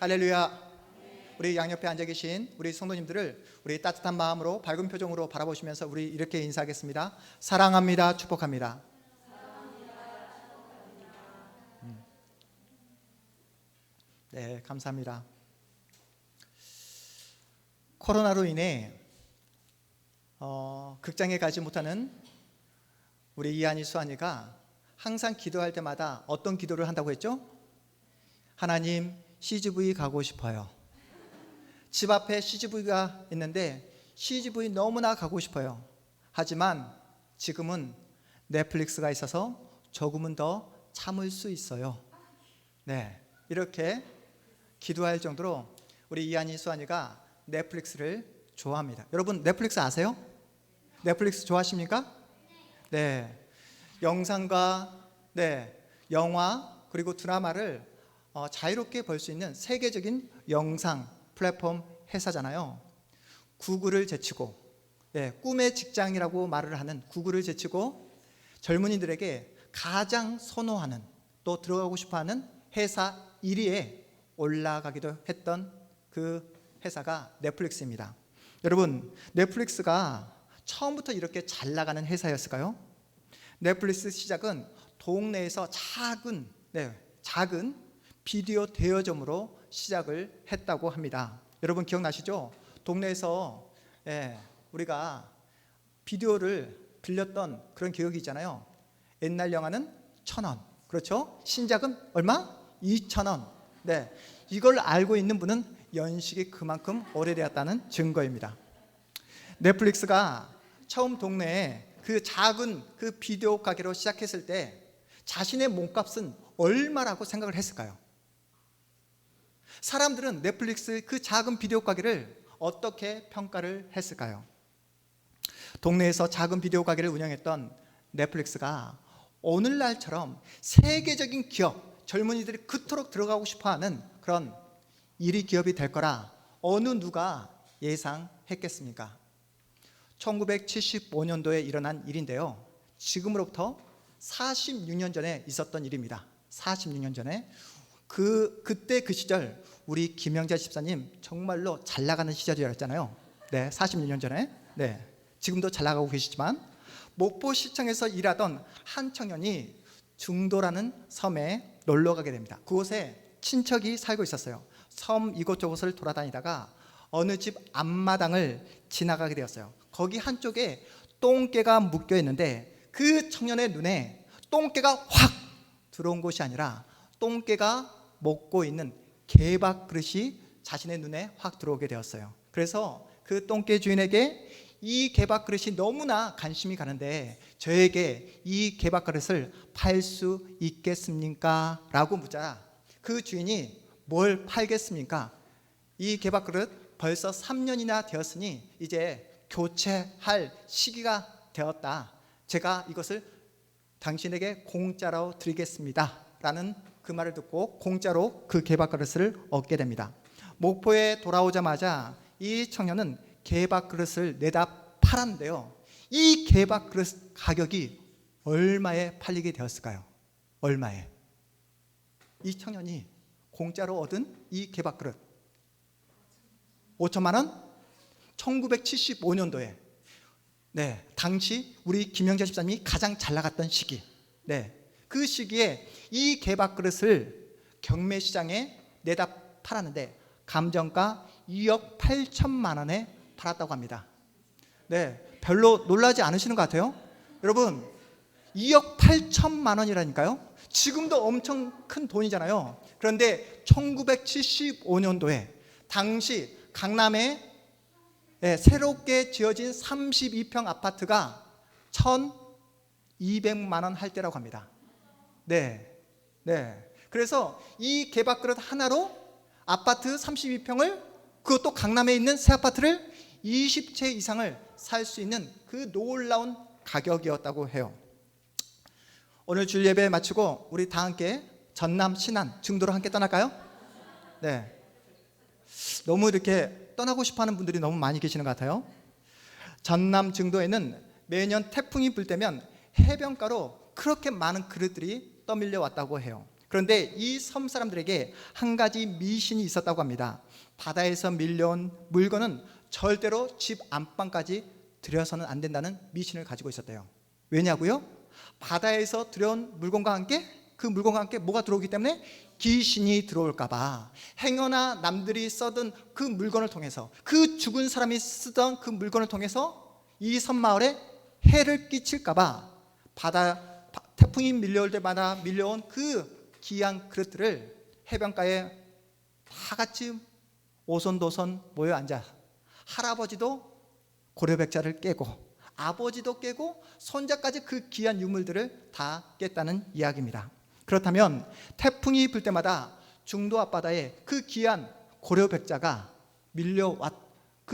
할렐루야. 우리 양옆에 앉아 계신 우리 성도님들을 우리 따뜻한 마음으로 밝은 표정으로 바라보시면서 우리 이렇게 인사하겠습니다. 사랑합니다. 축복합니다. 네, 감사합니다. 코로나로 인해 극장에 가지 못하는 우리 이한이 수한이가 항상 기도할 때마다 어떤 기도를 한다고 했죠? 하나님, CGV 가고 싶어요. 집 앞에 CGV가 있는데 CGV 너무나 가고 싶어요. 하지만 지금은 넷플릭스가 있어서 조금은 더 참을 수 있어요. 네, 이렇게 기도할 정도로 우리 이한이 수한이가 넷플릭스를 좋아합니다. 여러분 넷플릭스 아세요? 넷플릭스 좋아하십니까? 네, 영상과 영화 그리고 드라마를 자유롭게 볼 수 있는 세계적인 영상 플랫폼 회사잖아요. 구글을 제치고 꿈의 직장이라고 말을 하는 구글을 제치고 젊은이들에게 가장 선호하는 또 들어가고 싶어하는 회사 1위에 올라가기도 했던 그 회사가 넷플릭스입니다. 여러분 넷플릭스가 처음부터 이렇게 잘 나가는 회사였을까요? 넷플릭스 시작은 동네에서 작은 비디오 대여점으로 시작을 했다고 합니다. 여러분 기억나시죠? 동네에서 우리가 비디오를 빌렸던 그런 기억이 있잖아요. 옛날 영화는 1,000원, 그렇죠? 신작은 얼마? 2,000원. 네, 이걸 알고 있는 분은 연식이 그만큼 오래되었다는 증거입니다. 넷플릭스가 처음 동네에 그 작은 그 비디오 가게로 시작했을 때 자신의 몸값은 얼마라고 생각을 했을까요? 사람들은 넷플릭스 그 작은 비디오 가게를 어떻게 평가를 했을까요? 동네에서 작은 비디오 가게를 운영했던 넷플릭스가 오늘날처럼 세계적인 기업, 젊은이들이 그토록 들어가고 싶어하는 그런 1위 기업이 될 거라 어느 누가 예상했겠습니까? 1975년도에 일어난 일인데요. 지금으로부터 46년 전에 있었던 일입니다. 46년 전에 그때 그 시절 우리 김영자 집사님 정말로 잘 나가는 시절이었잖아요. 네, 46년 전에. 네, 지금도 잘 나가고 계시지만 목포시청에서 일하던 한 청년이 중도라는 섬에 놀러 가게 됩니다. 그곳에 친척이 살고 있었어요. 섬 이곳저곳을 돌아다니다가 어느 집 앞마당을 지나가게 되었어요. 거기 한쪽에 똥개가 묶여 있는데 그 청년의 눈에 똥개가 확 들어온 것이 아니라 똥개가 먹고 있는 개밥 그릇이 자신의 눈에 확 들어오게 되었어요. 그래서 그 똥개 주인에게 이 개밥 그릇이 너무나 관심이 가는데 저에게 이 개밥 그릇을 팔 수 있겠습니까? 라고 묻자 그 주인이 뭘 팔겠습니까? 이 개밥 그릇 벌써 3년이나 되었으니 이제 교체할 시기가 되었다. 제가 이것을 당신에게 공짜로 드리겠습니다. 라는 그 말을 듣고 공짜로 그 개밥 그릇을 얻게 됩니다. 목포에 돌아오자마자 이 청년은 개밥 그릇을 내다 팔았는데요. 이 개밥 그릇 가격이 얼마에 팔리게 되었을까요? 얼마에? 이 청년이 공짜로 얻은 이 개밥 그릇 5천만 원? 1975년도에 당시 우리 김영자 집사님이 가장 잘 나갔던 시기 그 시기에 이 개밥 그릇을 경매시장에 내다 팔았는데 감정가 2억 8천만 원에 팔았다고 합니다. 별로 놀라지 않으시는 것 같아요? 여러분 2억 8천만 원이라니까요. 지금도 엄청 큰 돈이잖아요. 그런데 1975년도에 당시 강남에 새롭게 지어진 32평 아파트가 1,200만 원 할 때라고 합니다. 그래서 이 개밥 그릇 하나로 아파트 32평을 그것도 강남에 있는 새 아파트를 20채 이상을 살 수 있는 그 놀라운 가격이었다고 해요. 오늘 주일 예배 마치고 우리 다 함께 전남 신안 증도로 함께 떠날까요? 너무 이렇게 떠나고 싶어하는 분들이 너무 많이 계시는 것 같아요. 전남 증도에는 매년 태풍이 불 때면 해변가로 그렇게 많은 그릇들이 떠밀려 왔다고 해요. 그런데 이 섬 사람들에게 한 가지 미신이 있었다고 합니다. 바다에서 밀려온 물건은 절대로 집 안방까지 들여서는 안 된다는 미신을 가지고 있었대요. 왜냐고요? 바다에서 들여온 물건과 함께, 그 물건과 함께 뭐가 들어오기 때문에 귀신이 들어올까 봐, 행여나 남들이 써든 그 물건을 통해서, 그 죽은 사람이 쓰던 그 물건을 통해서 이 섬마을에 해를 끼칠까 봐 태풍이 밀려올 때마다 밀려온 그 귀한 그릇들을 해변가에 다 같이 오손도손 모여 앉아, 할아버지도 고려백자를 깨고 아버지도 깨고 손자까지 그 귀한 유물들을 다 깼다는 이야기입니다. 그렇다면 태풍이 불 때마다 중도 앞바다에 그 귀한 고려백자가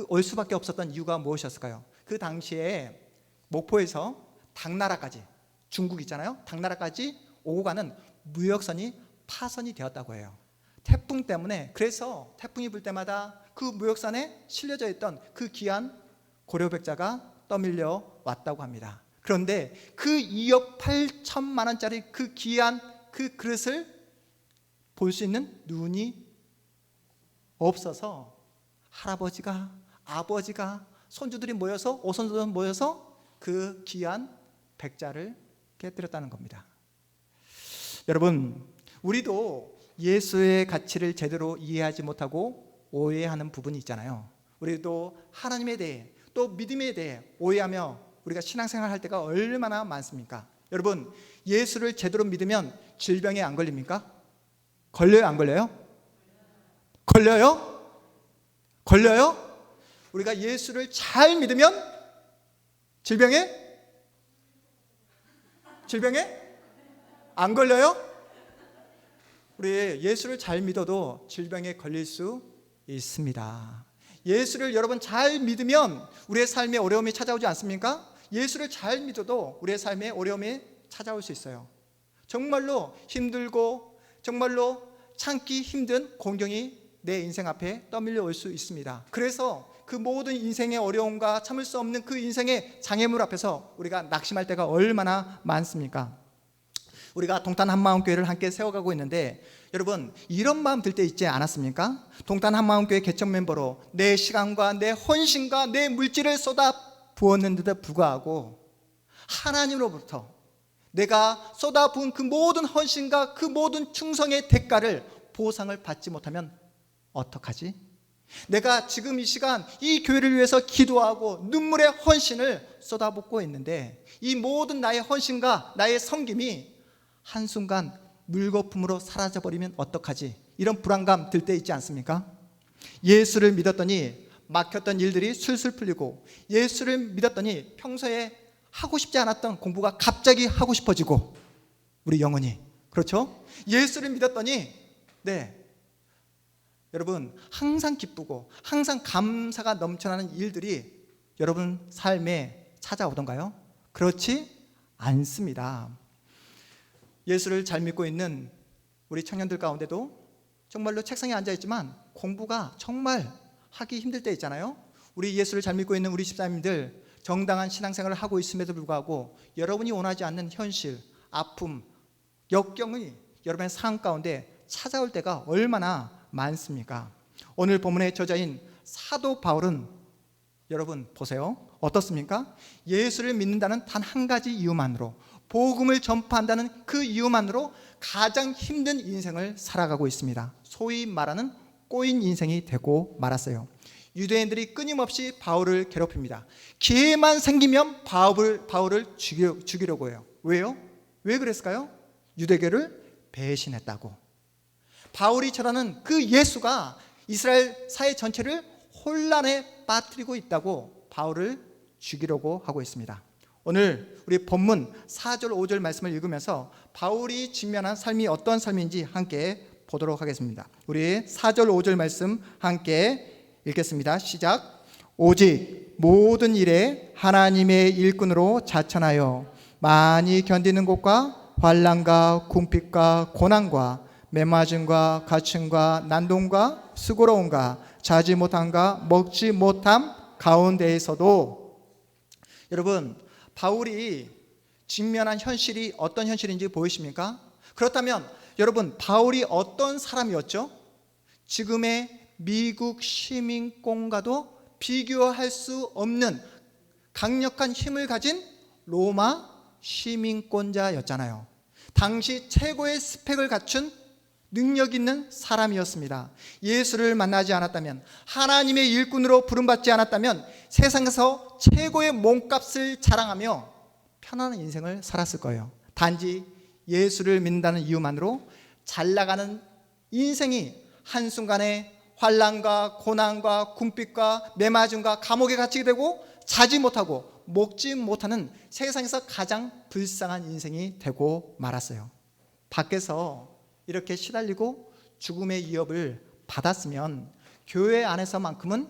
올 수밖에 없었던 이유가 무엇이었을까요? 그 당시에 목포에서 당나라까지, 중국 있잖아요, 당나라까지 오고 가는 무역선이 파선이 되었다고 해요. 태풍 때문에. 그래서 태풍이 불 때마다 그 무역선에 실려져 있던 그 귀한 고려백자가 떠밀려 왔다고 합니다. 그런데 그 2억 8천만 원짜리 그 귀한 그 그릇을 볼 수 있는 눈이 없어서 할아버지가, 아버지가, 손주들이 모여서, 오손도손 모여서 그 귀한 백자를 깨뜨렸다는 겁니다. 여러분, 우리도 예수의 가치를 제대로 이해하지 못하고 오해하는 부분이 있잖아요. 우리도 하나님에 대해, 또 믿음에 대해 오해하며 우리가 신앙생활 할 때가 얼마나 많습니까? 여러분, 예수를 제대로 믿으면 질병에 안 걸립니까? 걸려요, 안 걸려요? 걸려요? 걸려요? 우리가 예수를 잘 믿으면 질병에 안 걸려요? 우리 예수를 잘 믿어도 질병에 걸릴 수 있습니다. 예수를 여러분 잘 믿으면 우리의 삶에 어려움이 찾아오지 않습니까? 예수를 잘 믿어도 우리의 삶에 어려움이 찾아올 수 있어요. 정말로 힘들고 정말로 참기 힘든 공경이 내 인생 앞에 떠밀려 올 수 있습니다. 그래서 그 모든 인생의 어려움과 참을 수 없는 그 인생의 장애물 앞에서 우리가 낙심할 때가 얼마나 많습니까? 우리가 동탄 한마음교회를 함께 세워가고 있는데, 여러분 이런 마음 들 때 있지 않았습니까? 동탄 한마음교회 개척 멤버로 내 시간과 내 헌신과 내 물질을 쏟아 부었는데도 불구하고 하나님으로부터 내가 쏟아 부은 그 모든 헌신과 그 모든 충성의 대가를, 보상을 받지 못하면 어떡하지? 내가 지금 이 시간 이 교회를 위해서 기도하고 눈물의 헌신을 쏟아붓고 있는데 이 모든 나의 헌신과 나의 섬김이 한순간 물거품으로 사라져버리면 어떡하지? 이런 불안감 들 때 있지 않습니까? 예수를 믿었더니 막혔던 일들이 술술 풀리고, 예수를 믿었더니 평소에 하고 싶지 않았던 공부가 갑자기 하고 싶어지고, 우리 영혼이, 그렇죠? 예수를 믿었더니 여러분 항상 기쁘고 항상 감사가 넘쳐나는 일들이 여러분 삶에 찾아오던가요? 그렇지 않습니다. 예수를 잘 믿고 있는 우리 청년들 가운데도 정말로 책상에 앉아있지만 공부가 정말 하기 힘들 때 있잖아요. 우리 예수를 잘 믿고 있는 우리 집사님들, 정당한 신앙생활을 하고 있음에도 불구하고 여러분이 원하지 않는 현실, 아픔, 역경이 여러분의 삶 가운데 찾아올 때가 얼마나 많습니까? 오늘 본문의 저자인 사도 바울은 여러분 보세요, 어떻습니까? 예수를 믿는다는 단 한 가지 이유만으로, 복음을 전파한다는 그 이유만으로 가장 힘든 인생을 살아가고 있습니다. 소위 말하는 꼬인 인생이 되고 말았어요. 유대인들이 끊임없이 바울을 괴롭힙니다. 기회만 생기면 바울을 죽이려고 해요. 왜요? 왜 그랬을까요? 유대교를 배신했다고. 바울이 전하는 그 예수가 이스라엘 사회 전체를 혼란에 빠뜨리고 있다고 바울을 죽이려고 하고 있습니다. 오늘 우리 본문 4절 5절 말씀을 읽으면서 바울이 직면한 삶이 어떤 삶인지 함께 보도록 하겠습니다. 우리 4절 5절 말씀 함께 읽겠습니다. 시작. 오직 모든 일에 하나님의 일꾼으로 자천하여 많이 견디는 것과 환난과 궁핍과 고난과 매맞음과 가춤과 난동과 수고로움과 자지 못함과 먹지 못함 가운데에서도, 여러분 바울이 직면한 현실이 어떤 현실인지 보이십니까? 그렇다면 여러분, 바울이 어떤 사람이었죠? 지금의 미국 시민권과도 비교할 수 없는 강력한 힘을 가진 로마 시민권자였잖아요. 당시 최고의 스펙을 갖춘 능력 있는 사람이었습니다. 예수를 만나지 않았다면, 하나님의 일꾼으로 부름받지 않았다면 세상에서 최고의 몸값을 자랑하며 편안한 인생을 살았을 거예요. 단지 예수를 믿는다는 이유만으로 잘 나가는 인생이 한순간에 환난과 고난과 궁핍과 매맞음과 감옥에 갇히게 되고 자지 못하고 먹지 못하는 세상에서 가장 불쌍한 인생이 되고 말았어요. 밖에서 이렇게 시달리고 죽음의 위협을 받았으면 교회 안에서만큼은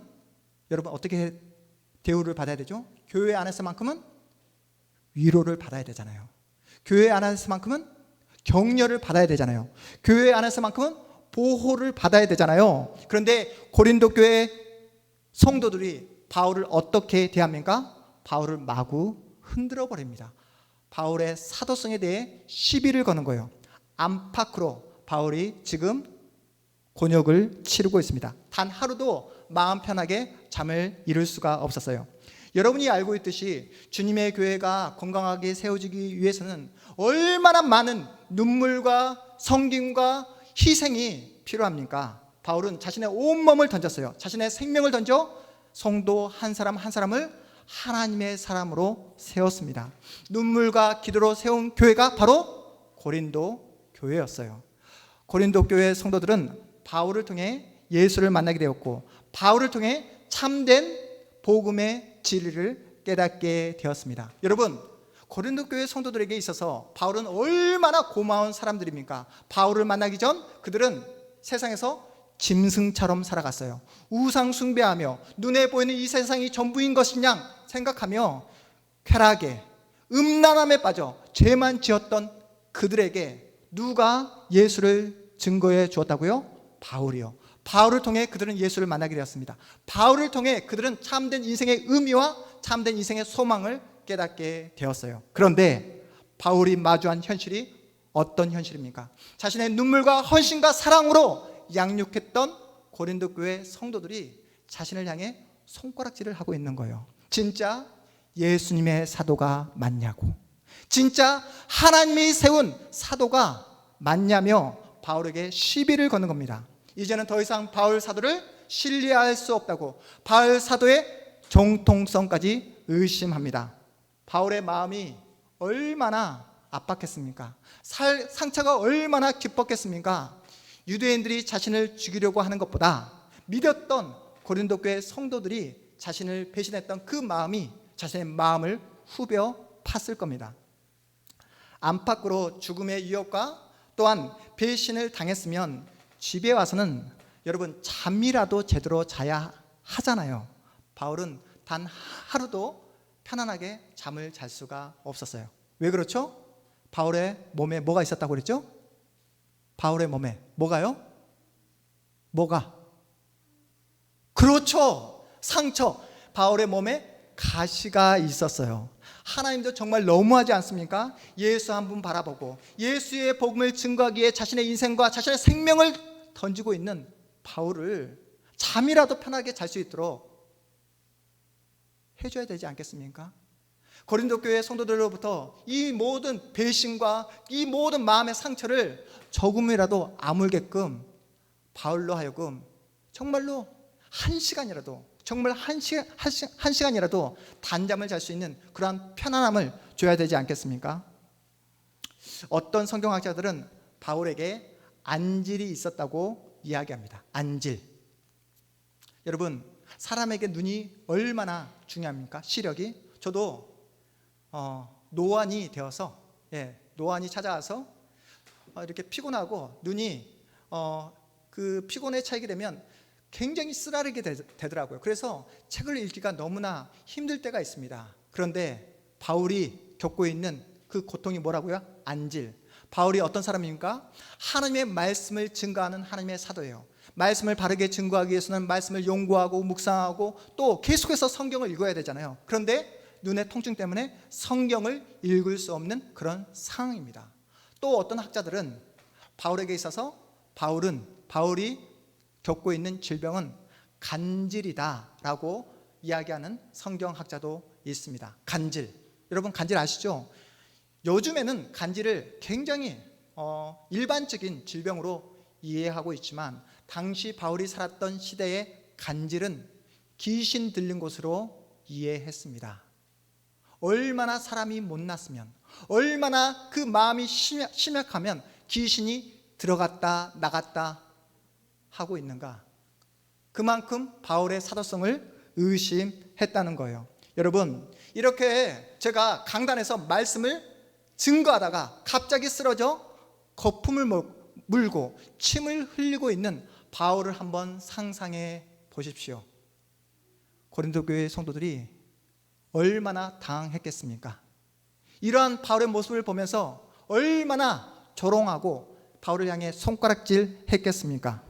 여러분 어떻게 대우를 받아야 되죠? 교회 안에서만큼은 위로를 받아야 되잖아요. 교회 안에서만큼은 격려를 받아야 되잖아요. 교회 안에서만큼은 보호를 받아야 되잖아요. 그런데 고린도 교회 성도들이 바울을 어떻게 대합니까? 바울을 마구 흔들어 버립니다. 바울의 사도성에 대해 시비를 거는 거예요. 안팎으로 바울이 지금 곤욕을 치르고 있습니다. 단 하루도 마음 편하게 잠을 이룰 수가 없었어요. 여러분이 알고 있듯이 주님의 교회가 건강하게 세워지기 위해서는 얼마나 많은 눈물과 섬김과 희생이 필요합니까? 바울은 자신의 온몸을 던졌어요. 자신의 생명을 던져 성도 한 사람 한 사람을 하나님의 사람으로 세웠습니다. 눈물과 기도로 세운 교회가 바로 고린도 교회였어요. 고린도 교회 성도들은 바울을 통해 예수를 만나게 되었고, 바울을 통해 참된 복음의 진리를 깨닫게 되었습니다. 여러분, 고린도 교회 성도들에게 있어서 바울은 얼마나 고마운 사람들입니까? 바울을 만나기 전 그들은 세상에서 짐승처럼 살아갔어요. 우상 숭배하며 눈에 보이는 이 세상이 전부인 것이냐 생각하며 쾌락에 음란함에 빠져 죄만 지었던 그들에게 누가 예수를 증거해 주었다고요? 바울이요. 바울을 통해 그들은 예수를 만나게 되었습니다. 바울을 통해 그들은 참된 인생의 의미와 참된 인생의 소망을 깨닫게 되었어요. 그런데 바울이 마주한 현실이 어떤 현실입니까? 자신의 눈물과 헌신과 사랑으로 양육했던 고린도 교회 성도들이 자신을 향해 손가락질을 하고 있는 거예요. 진짜 예수님의 사도가 맞냐고, 진짜 하나님이 세운 사도가 맞냐며 바울에게 시비를 거는 겁니다. 이제는 더 이상 바울 사도를 신뢰할 수 없다고 바울 사도의 정통성까지 의심합니다. 바울의 마음이 얼마나 압박했습니까? 상처가 얼마나 깊었겠습니까? 유대인들이 자신을 죽이려고 하는 것보다 믿었던 고린도 교회 성도들이 자신을 배신했던 그 마음이 자신의 마음을 후벼 팠을 겁니다. 안팎으로 죽음의 위협과 또한 배신을 당했으면 집에 와서는 여러분 잠이라도 제대로 자야 하잖아요. 바울은 단 하루도 편안하게 잠을 잘 수가 없었어요. 왜 그렇죠? 바울의 몸에 뭐가 있었다고 그랬죠? 바울의 몸에 뭐가요? 뭐가? 그렇죠. 상처. 바울의 몸에 가시가 있었어요. 하나님도 정말 너무하지 않습니까? 예수 한 분 바라보고 예수의 복음을 증거하기에 자신의 인생과 자신의 생명을 던지고 있는 바울을 잠이라도 편하게 잘 수 있도록 해줘야 되지 않겠습니까? 고린도 교회 성도들로부터 이 모든 배신과 이 모든 마음의 상처를 조금이라도 아물게끔 바울로 하여금 정말로 한 시간이라도, 정말 한 시간이라도 단잠을 잘 수 있는 그러한 편안함을 줘야 되지 않겠습니까? 어떤 성경학자들은 바울에게 안질이 있었다고 이야기합니다. 안질. 여러분, 사람에게 눈이 얼마나 중요합니까? 시력이. 저도 노안이 되어서, 노안이 찾아와서 이렇게 피곤하고 눈이 그 피곤에 차이게 되면 굉장히 쓰라리게 되더라고요. 그래서 책을 읽기가 너무나 힘들 때가 있습니다. 그런데 바울이 겪고 있는 그 고통이 뭐라고요? 안질. 바울이 어떤 사람입니까? 하나님의 말씀을 증거하는 하나님의 사도예요. 말씀을 바르게 증거하기 위해서는 말씀을 연구하고 묵상하고 또 계속해서 성경을 읽어야 되잖아요. 그런데 눈의 통증 때문에 성경을 읽을 수 없는 그런 상황입니다. 또 어떤 학자들은 바울에게 있어서 바울이 겪고 있는 질병은 간질이다라고 이야기하는 성경학자도 있습니다. 간질. 여러분 간질 아시죠? 요즘에는 간질을 굉장히 일반적인 질병으로 이해하고 있지만 당시 바울이 살았던 시대의 간질은 귀신 들린 곳으로 이해했습니다. 얼마나 사람이 못났으면, 얼마나 그 마음이 심약하면 귀신이 들어갔다 나갔다 하고 있는가. 그만큼 바울의 사도성을 의심했다는 거예요. 여러분, 이렇게 제가 강단에서 말씀을 증거하다가 갑자기 쓰러져 거품을 물고 침을 흘리고 있는 바울을 한번 상상해 보십시오. 고린도 교회 성도들이 얼마나 당황했겠습니까? 이러한 바울의 모습을 보면서 얼마나 조롱하고 바울을 향해 손가락질 했겠습니까?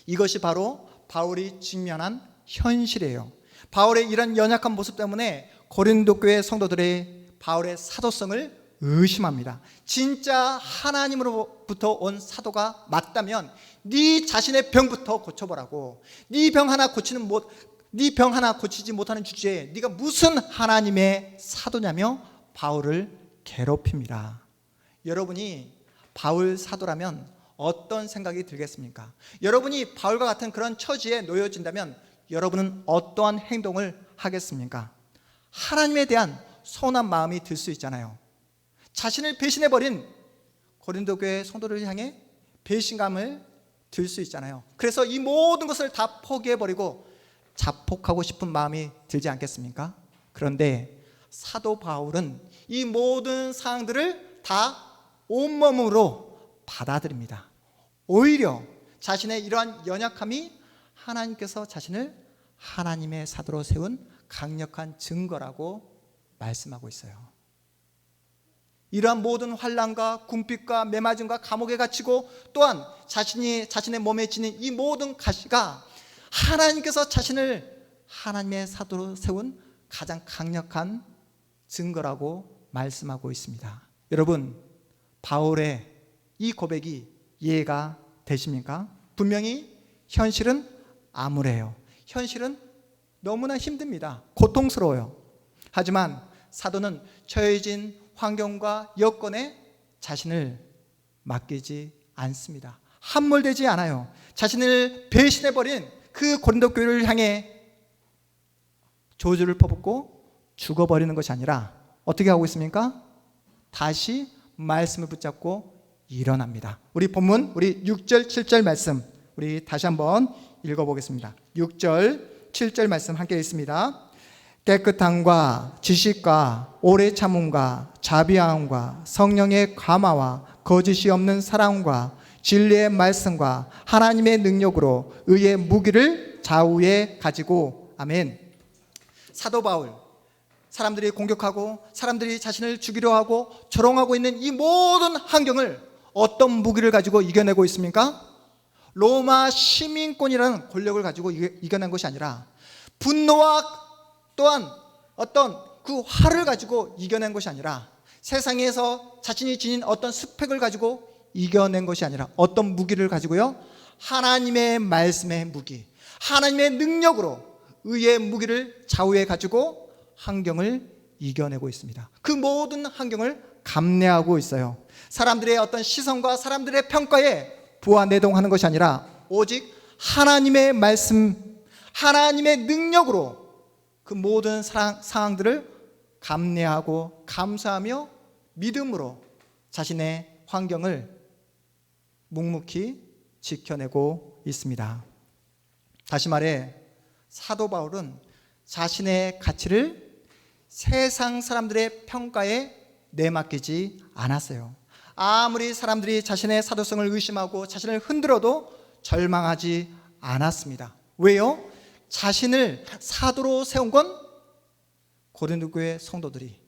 이것이 바로 바울이 직면한 현실이에요. 바울의 이런 연약한 모습 때문에 고린도 교회 성도들의 바울의 사도성을 의심합니다. 진짜 하나님으로부터 온 사도가 맞다면 네 자신의 병부터 고쳐보라고. 네 병 하나 고치지 못하는 주제에 네가 무슨 하나님의 사도냐며 바울을 괴롭힙니다. 여러분이 바울 사도라면 어떤 생각이 들겠습니까? 여러분이 바울과 같은 그런 처지에 놓여진다면 여러분은 어떠한 행동을 하겠습니까? 하나님에 대한 서운한 마음이 들 수 있잖아요. 자신을 배신해버린 고린도 교회 성도를 향해 배신감을 들 수 있잖아요. 그래서 이 모든 것을 다 포기해버리고 자폭하고 싶은 마음이 들지 않겠습니까? 그런데 사도 바울은 이 모든 사항들을 다 온몸으로 받아들입니다. 오히려 자신의 이러한 연약함이 하나님께서 자신을 하나님의 사도로 세운 강력한 증거라고 말씀하고 있어요. 이러한 모든 환난과 궁핍과 매맞음과 감옥에 갇히고 또한 자신의 몸에 지닌 이 모든 가시가 하나님께서 자신을 하나님의 사도로 세운 가장 강력한 증거라고 말씀하고 있습니다. 여러분, 바울의 이 고백이 이해가 되십니까? 분명히 현실은 암울해요. 현실은 너무나 힘듭니다. 고통스러워요. 하지만 사도는 처해진 환경과 여건에 자신을 맡기지 않습니다. 함몰되지 않아요. 자신을 배신해버린 그 고린도 교회를 향해 저주를 퍼붓고 죽어버리는 것이 아니라 어떻게 하고 있습니까? 다시 말씀을 붙잡고 일어납니다. 우리 본문, 우리 6절, 7절 말씀 우리 다시 한번 읽어보겠습니다. 6절, 7절 말씀 함께 읽습니다. 깨끗함과 지식과 오래 참음과 자비함과 성령의 감화와 거짓이 없는 사랑과 진리의 말씀과 하나님의 능력으로 의의 무기를 좌우에 가지고. 아멘. 사도 바울, 사람들이 공격하고 사람들이 자신을 죽이려 하고 조롱하고 있는 이 모든 환경을 어떤 무기를 가지고 이겨내고 있습니까? 로마 시민권이라는 권력을 가지고 이겨낸 것이 아니라 분노와 또한 어떤 그 화를 가지고 이겨낸 것이 아니라 세상에서 자신이 지닌 어떤 스펙을 가지고 이겨낸 것이 아니라 어떤 무기를 가지고요? 하나님의 말씀의 무기, 하나님의 능력으로 의의 무기를 좌우에 가지고 환경을 이겨내고 있습니다. 그 모든 환경을 감내하고 있어요. 사람들의 어떤 시선과 사람들의 평가에 부하내동하는 것이 아니라 오직 하나님의 말씀, 하나님의 능력으로 그 모든 상황들을 감내하고 감사하며 믿음으로 자신의 환경을 묵묵히 지켜내고 있습니다. 다시 말해 사도 바울은 자신의 가치를 세상 사람들의 평가에 내맡기지 않았어요. 아무리 사람들이 자신의 사도성을 의심하고 자신을 흔들어도 절망하지 않았습니다. 왜요? 자신을 사도로 세운 건 고린도 교회 성도들이,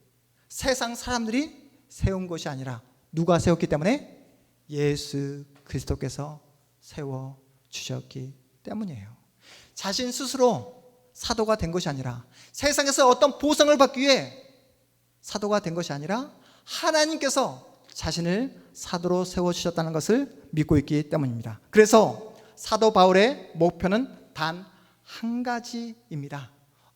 세상 사람들이 세운 것이 아니라 누가 세웠기 때문에? 예수 그리스도께서 세워주셨기 때문이에요. 자신 스스로 사도가 된 것이 아니라 세상에서 어떤 보상을 받기 위해 사도가 된 것이 아니라 하나님께서 자신을 사도로 세워주셨다는 것을 믿고 있기 때문입니다. 그래서 사도 바울의 목표는 단 한 가지입니다.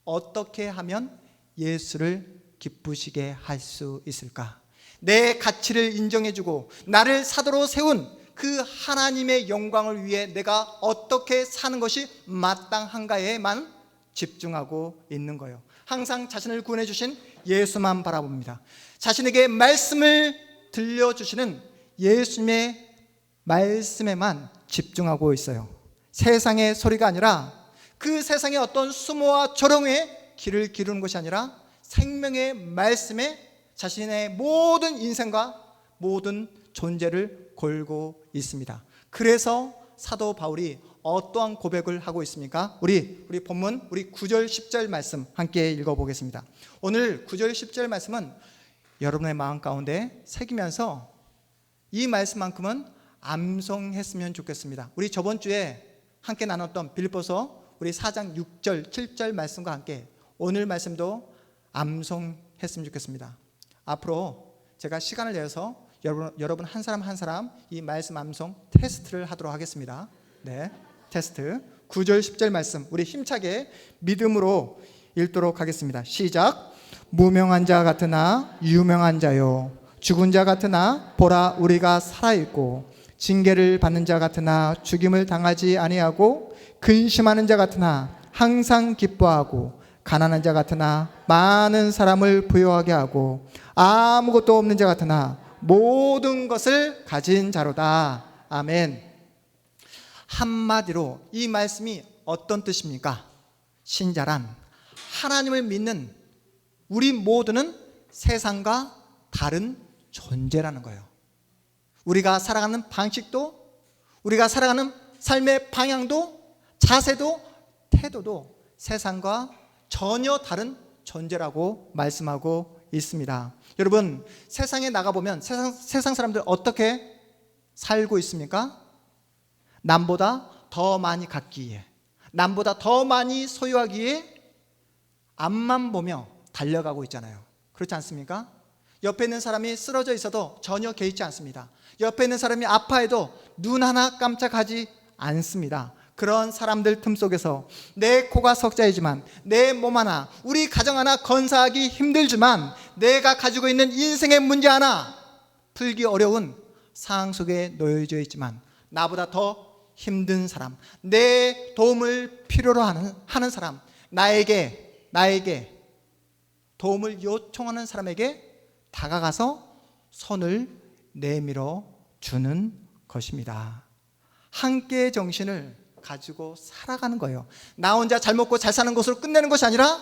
어떻게 하면 예수를 기쁘시게 할 수 있을까? 내 가치를 인정해주고 나를 사도로 세운 그 하나님의 영광을 위해 내가 어떻게 사는 것이 마땅한가에만 집중하고 있는 거예요. 항상 자신을 구원해 주신 예수만 바라봅니다. 자신에게 말씀을 들려주시는 예수님의 말씀에만 집중하고 있어요. 세상의 소리가 아니라 그 세상의 어떤 수모와 조롱에 귀를 기르는 것이 아니라 생명의 말씀에 자신의 모든 인생과 모든 존재를 걸고 있습니다. 그래서 사도 바울이 어떠한 고백을 하고 있습니까? 우리 본문 우리 9절 10절 말씀 함께 읽어보겠습니다. 오늘 9절 10절 말씀은 여러분의 마음 가운데 새기면서 이 말씀만큼은 암송했으면 좋겠습니다. 우리 저번 주에 함께 나눴던 빌립보서 우리 4장 6절 7절 말씀과 함께 오늘 말씀도 암송했으면 좋겠습니다. 앞으로 제가 시간을 내서 여러분 한 사람 한 사람 이 말씀 암송 테스트를 하도록 하겠습니다. 네, 테스트 9절 10절 말씀 우리 힘차게 믿음으로 읽도록 하겠습니다. 시작. 무명한 자 같으나 유명한 자요, 죽은 자 같으나 보라 우리가 살아있고, 징계를 받는 자 같으나 죽임을 당하지 아니하고, 근심하는 자 같으나 항상 기뻐하고, 가난한 자 같으나 많은 사람을 부유하게 하고, 아무것도 없는 자 같으나 모든 것을 가진 자로다. 아멘. 한마디로 이 말씀이 어떤 뜻입니까? 신자란 하나님을 믿는 우리 모두는 세상과 다른 존재라는 거예요. 우리가 살아가는 방식도, 우리가 살아가는 삶의 방향도, 자세도, 태도도 세상과 전혀 다른 존재라고 말씀하고 있습니다. 여러분, 세상에 나가보면 세상 사람들 어떻게 살고 있습니까? 남보다 더 많이 갖기에, 남보다 더 많이 소유하기에 앞만 보며 달려가고 있잖아요. 그렇지 않습니까? 옆에 있는 사람이 쓰러져 있어도 전혀 개의치 않습니다. 옆에 있는 사람이 아파해도 눈 하나 깜짝하지 않습니다. 그런 사람들 틈 속에서 내 코가 석자이지만, 내 몸 하나, 우리 가정 하나 건사하기 힘들지만, 내가 가지고 있는 인생의 문제 하나 풀기 어려운 상황 속에 놓여져 있지만, 나보다 더 힘든 사람, 내 도움을 필요로 하는 사람, 나에게 도움을 요청하는 사람에게 다가가서 손을 내밀어 주는 것입니다. 함께 정신을 가지고 살아가는 거예요. 나 혼자 잘 먹고 잘 사는 것으로 끝내는 것이 아니라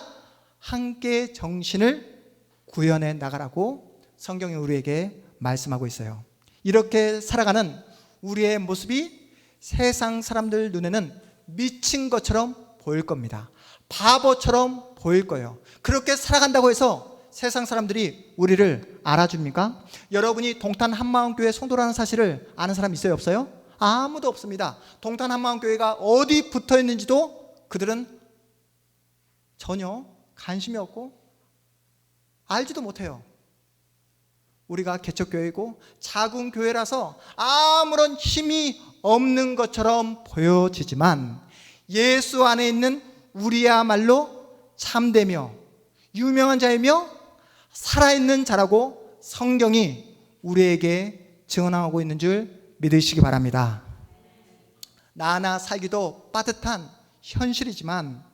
함께 정신을 구현해 나가라고 성경이 우리에게 말씀하고 있어요. 이렇게 살아가는 우리의 모습이 세상 사람들 눈에는 미친 것처럼 보일 겁니다. 바보처럼 보일 거예요. 그렇게 살아간다고 해서 세상 사람들이 우리를 알아줍니까? 여러분이 동탄 한마음교회 성도라는 사실을 아는 사람 있어요, 없어요? 아무도 없습니다. 동탄 한마음교회가 어디 붙어 있는지도 그들은 전혀 관심이 없고 알지도 못해요. 우리가 개척교회이고 작은 교회라서 아무런 힘이 없는 것처럼 보여지지만, 예수 안에 있는 우리야말로 참되며 유명한 자이며 살아있는 자라고 성경이 우리에게 증언하고 있는 줄 믿으시기 바랍니다. 나나 살기도 빠듯한 현실이지만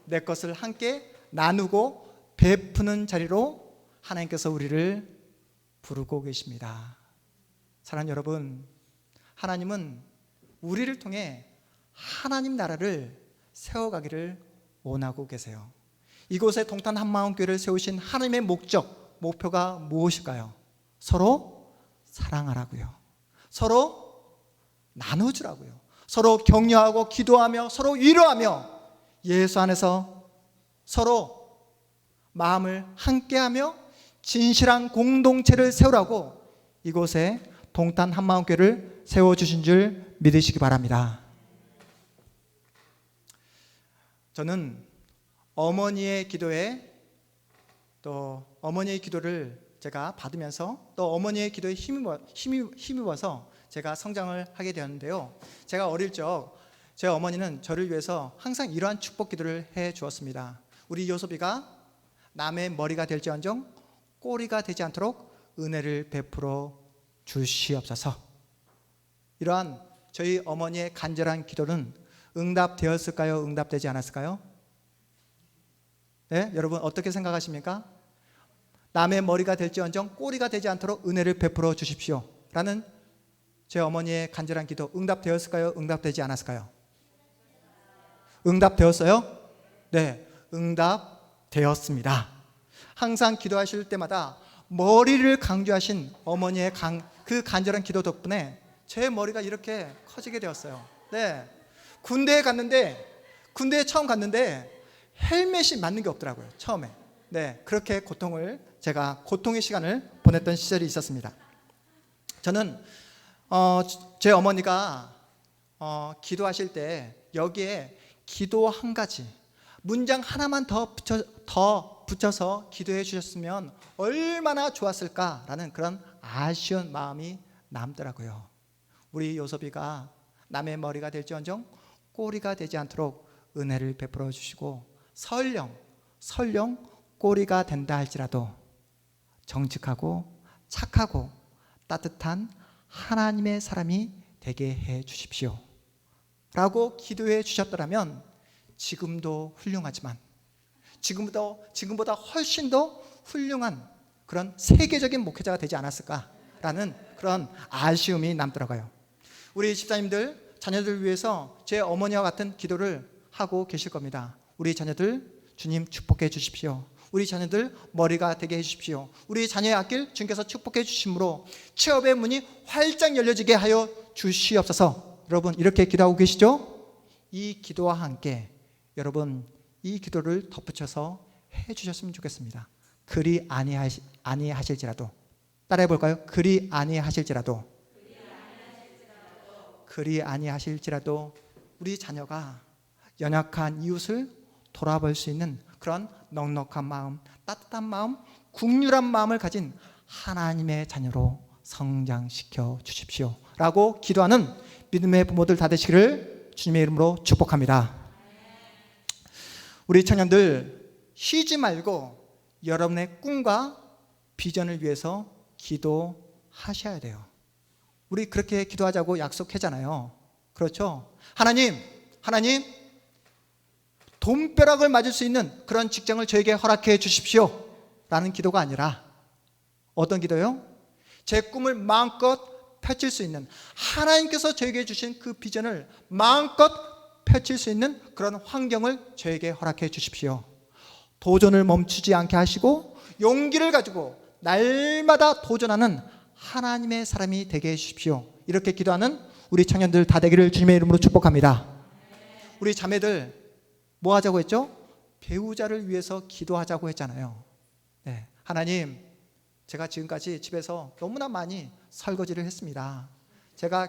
내 것을 함께 나누고 베푸는 자리로 하나님께서 우리를 부르고 계십니다. 사랑하는 여러분, 하나님은 우리를 통해 하나님 나라를 세워가기를 원하고 계세요. 이곳에 동탄 한마음교회를 세우신 하나님의 목표가 무엇일까요? 서로 사랑하라고요. 서로 나눠주라고요. 서로 격려하고 기도하며 서로 위로하며 예수 안에서 서로 마음을 함께하며 진실한 공동체를 세우라고 이곳에 동탄 한마음교회를 세워주신 줄 믿으시기 바랍니다. 저는 어머니의 기도에 또 어머니의 기도를 제가 받으면서 또 어머니의 기도에 힘입어서 제가 성장을 하게 되었는데요. 제가 어릴 적 제 어머니는 저를 위해서 항상 이러한 축복 기도를 해 주었습니다. 우리 요섭이가 남의 머리가 될지언정 꼬리가 되지 않도록 은혜를 베풀어 주시옵소서. 이러한 저희 어머니의 간절한 기도는 응답되었을까요? 응답되지 않았을까요? 네, 여러분 어떻게 생각하십니까? 남의 머리가 될지언정 꼬리가 되지 않도록 은혜를 베풀어 주십시오 라는 제 어머니의 간절한 기도 응답되었을까요? 응답되지 않았을까요? 응답되었어요? 네, 응답되었습니다. 항상 기도하실 때마다 머리를 강조하신 어머니의 그 간절한 기도 덕분에 제 머리가 이렇게 커지게 되었어요. 네, 군대에 처음 갔는데 헬멧이 맞는 게 없더라고요. 처음에. 네, 그렇게 고통의 시간을 보냈던 시절이 있었습니다. 저는 제 어머니가 기도하실 때 여기에 기도 한 가지, 문장 하나만 더 붙여서 기도해 주셨으면 얼마나 좋았을까라는 그런 아쉬운 마음이 남더라고요. 우리 요섭이가 남의 머리가 될지언정 꼬리가 되지 않도록 은혜를 베풀어 주시고 설령 꼬리가 된다 할지라도 정직하고 착하고 따뜻한 하나님의 사람이 되게 해 주십시오 라고 기도해 주셨더라면 지금도 훌륭하지만 지금보다 훨씬 더 훌륭한 그런 세계적인 목회자가 되지 않았을까라는 그런 아쉬움이 남더라고요. 우리 집사님들 자녀들 위해서 제 어머니와 같은 기도를 하고 계실 겁니다. 우리 자녀들 주님 축복해 주십시오. 우리 자녀들 머리가 되게 해 주십시오. 우리 자녀의 앞길 주님께서 축복해 주심으로 취업의 문이 활짝 열려지게 하여 주시옵소서. 여러분 이렇게 기도하고 계시죠? 이 기도와 함께 여러분 이 기도를 덧붙여서 해 주셨으면 좋겠습니다. 그리 아니하실지라도 따라해 볼까요? 그리 아니하실지라도 우리 자녀가 연약한 이웃을 돌아볼 수 있는 그런 넉넉한 마음, 따뜻한 마음, 국률한 마음을 가진 하나님의 자녀로 성장시켜 주십시오 라고 기도하는 믿음의 부모들 다 되시기를 주님의 이름으로 축복합니다. 우리 청년들 쉬지 말고 여러분의 꿈과 비전을 위해서 기도하셔야 돼요. 우리 그렇게 기도하자고 약속했잖아요. 그렇죠? 하나님 돈벼락을 맞을 수 있는 그런 직장을 저에게 허락해 주십시오 라는 기도가 아니라 어떤 기도요? 제 꿈을 마음껏 펼칠 수 있는 하나님께서 저에게 주신 그 비전을 마음껏 펼칠 수 있는 그런 환경을 저에게 허락해 주십시오. 도전을 멈추지 않게 하시고 용기를 가지고 날마다 도전하는 하나님의 사람이 되게 해 주십시오. 이렇게 기도하는 우리 청년들 다 되기를 주님의 이름으로 축복합니다. 우리 자매들 뭐 하자고 했죠? 배우자를 위해서 기도하자고 했잖아요. 네, 하나님 제가 지금까지 집에서 너무나 많이 설거지를 했습니다. 제가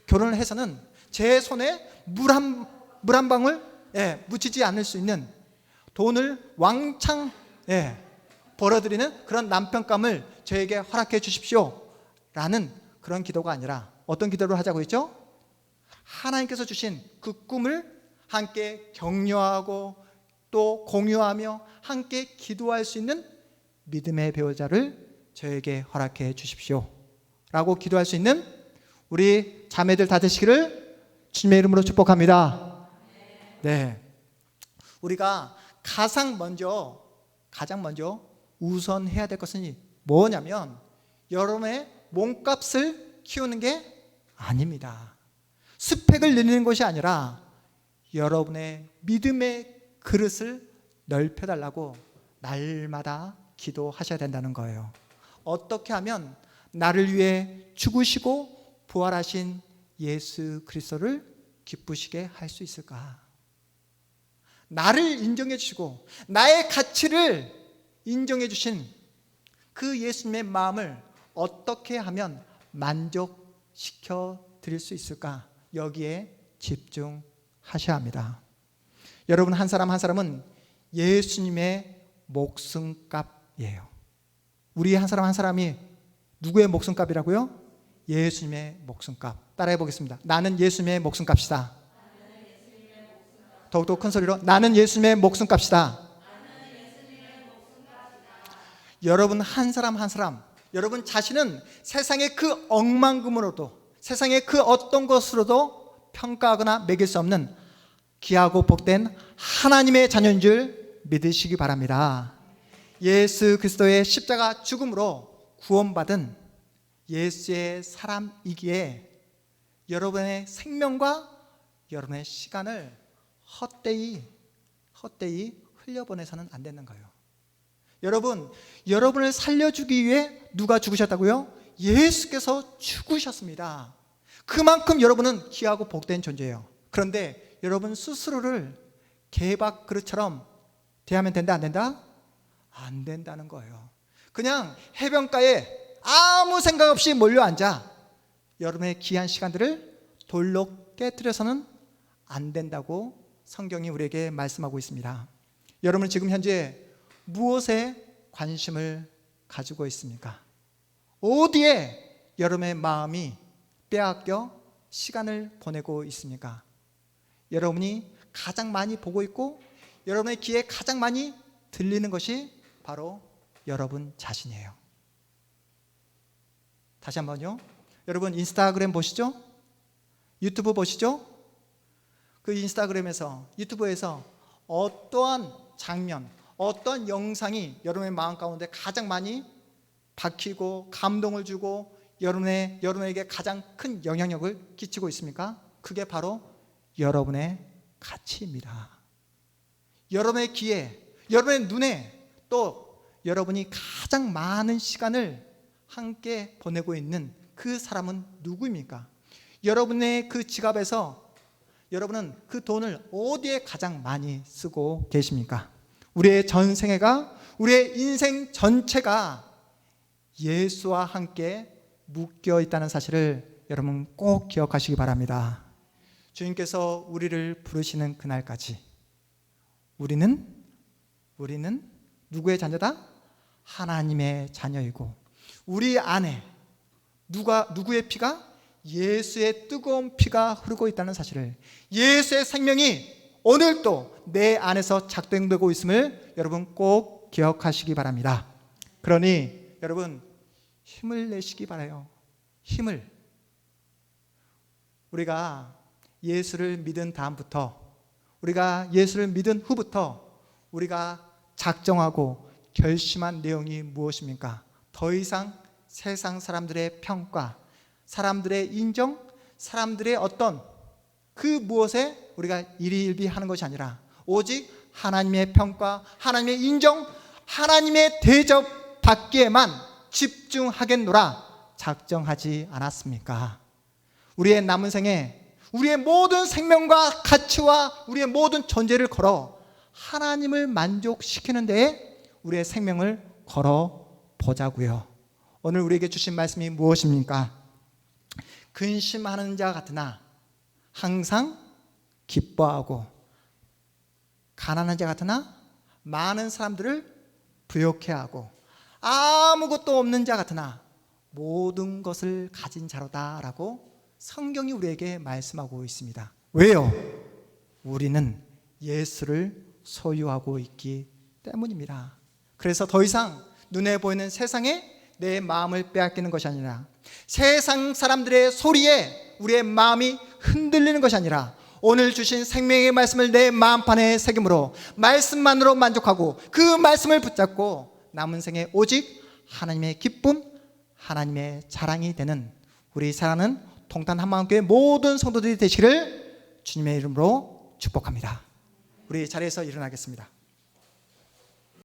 결혼을 해서는 제 손에 물 한 방울 묻히지 않을 수 있는 돈을 왕창 벌어들이는 그런 남편감을 저에게 허락해 주십시오 라는 그런 기도가 아니라 어떤 기도를 하자고 했죠? 하나님께서 주신 그 꿈을 함께 격려하고 또 공유하며 함께 기도할 수 있는 믿음의 배우자를 저에게 허락해 주십시오 라고 기도할 수 있는 우리 자매들 다 되시기를 주님의 이름으로 축복합니다. 네, 우리가 가장 먼저 우선해야 될 것은 뭐냐면 여러분의 몸값을 키우는 게 아닙니다. 스펙을 늘리는 것이 아니라 여러분의 믿음의 그릇을 넓혀달라고 날마다 기도하셔야 된다는 거예요. 어떻게 하면 나를 위해 죽으시고 부활하신 예수 그리스도를 기쁘시게 할 수 있을까? 나를 인정해 주시고 나의 가치를 인정해 주신 그 예수님의 마음을 어떻게 하면 만족시켜 드릴 수 있을까? 여기에 집중하셔야 합니다. 여러분 한 사람 한 사람은 예수님의 목숨값이에요. 우리 한 사람 한 사람이 누구의 목숨값이라고요? 예수님의 목숨값. 따라해 보겠습니다. 나는 예수님의 목숨값이다. 더욱더 큰 소리로 나는 예수님의 목숨값이다. 여러분 한 사람 한 사람, 여러분 자신은 세상의 그 억만금으로도, 세상의 그 어떤 것으로도 평가하거나 매길 수 없는 귀하고 복된 하나님의 자녀인 줄 믿으시기 바랍니다. 예수 그리스도의 십자가 죽음으로 구원받은 예수의 사람이기에 여러분의 생명과 여러분의 시간을 헛되이 흘려보내서는 안 되는 거예요. 여러분을 살려주기 위해 누가 죽으셨다고요? 예수께서 죽으셨습니다. 그만큼 여러분은 귀하고 복된 존재예요. 그런데 여러분 스스로를 개밥 그릇처럼 대하면 된다 안 된다? 안 된다는 거예요. 그냥 해변가에 아무 생각 없이 몰려앉아 여러분의 귀한 시간들을 돌로 깨뜨려서는 안 된다고 성경이 우리에게 말씀하고 있습니다. 여러분 지금 현재 무엇에 관심을 가지고 있습니까? 어디에 여러분의 마음이 빼앗겨 시간을 보내고 있습니까? 여러분이 가장 많이 보고 있고 여러분의 귀에 가장 많이 들리는 것이 바로 여러분 자신이에요. 다시 한번요. 여러분 인스타그램 보시죠? 유튜브 보시죠? 그 인스타그램에서 유튜브에서 어떠한 장면, 어떤 영상이 여러분의 마음 가운데 가장 많이 박히고 감동을 주고 여러분에게 가장 큰 영향력을 끼치고 있습니까? 그게 바로 여러분의 가치입니다. 여러분의 귀에, 여러분의 눈에, 또 여러분이 가장 많은 시간을 함께 보내고 있는 그 사람은 누구입니까? 여러분의 그 지갑에서 여러분은 그 돈을 어디에 가장 많이 쓰고 계십니까? 우리의 전생애가, 우리의 인생 전체가 예수와 함께 묶여 있다는 사실을 여러분 꼭 기억하시기 바랍니다. 주님께서 우리를 부르시는 그날까지 우리는 누구의 자녀다? 하나님의 자녀이고 우리 안에 누구의 피가? 예수의 뜨거운 피가 흐르고 있다는 사실을, 예수의 생명이 오늘도 내 안에서 작동되고 있음을 여러분 꼭 기억하시기 바랍니다. 그러니 여러분 힘을 내시기 바라요. 힘을. 우리가 예수를 믿은 다음부터, 우리가 예수를 믿은 후부터 우리가 작정하고 결심한 내용이 무엇입니까? 더 이상 세상 사람들의 평가, 사람들의 인정, 사람들의 어떤 그 무엇에 우리가 일희일비하는 것이 아니라 오직 하나님의 평가, 하나님의 인정, 하나님의 대접 받기에만 집중하겠노라 작정하지 않았습니까? 우리의 남은 생에 우리의 모든 생명과 가치와 우리의 모든 존재를 걸어 하나님을 만족시키는 데에 우리의 생명을 걸어 보자고요. 오늘 우리에게 주신 말씀이 무엇입니까? 근심하는 자 같으나 항상 기뻐하고 가난한 자 같으나 많은 사람들을 부욕해 하고 아무것도 없는 자 같으나 모든 것을 가진 자로다라고 성경이 우리에게 말씀하고 있습니다. 왜요? 우리는 예수를 소유하고 있기 때문입니다. 그래서 더 이상 눈에 보이는 세상에 내 마음을 빼앗기는 것이 아니라 세상 사람들의 소리에 우리의 마음이 흔들리는 것이 아니라 오늘 주신 생명의 말씀을 내 마음판에 새김으로 말씀만으로 만족하고 그 말씀을 붙잡고 남은 생에 오직 하나님의 기쁨, 하나님의 자랑이 되는 우리 사랑하는 동탄 한마음교회 모든 성도들이 되시기를 주님의 이름으로 축복합니다. 우리 자리에서 일어나겠습니다.